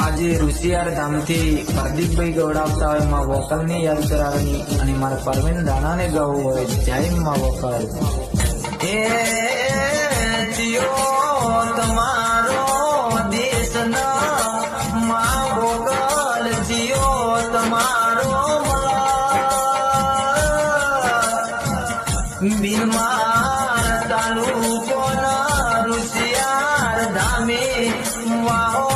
આજે ઋષિયાર ધામથી પ્રદીપભાઈ ગવડાવતા હોય માં વોકલની યાદ કરાવવાની અને મારા પરવીન દાણાને ગાવું હોય જય માં વોકલ એ જીઓ તમારો દેશ ના માં વોકલ જીઓ તમારો બીમાર તાલુકો ના ઋષિયાર ધામે વાહો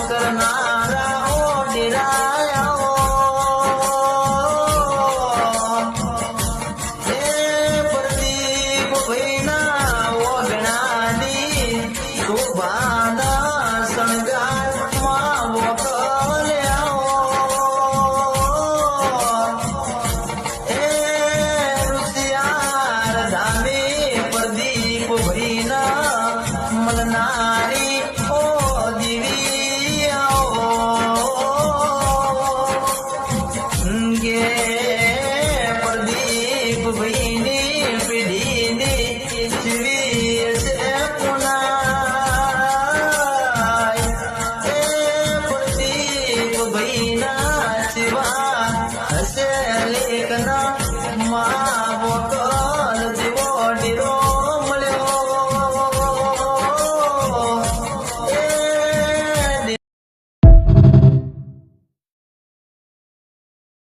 કરનારા ડેરાયા એ પ્રદીપ ભાઈના ઓગણાની શોભાના શણગારમાં વોકલ્યા એ ઋષિયાર ધામે પ્રદીપ ભાઈના મળનારી ઓ દેવી ગે પ્રદીપ ભાઈની પેઢીની જીવી છે પુનાય એ પ્રદીપ ભાઈના શિવા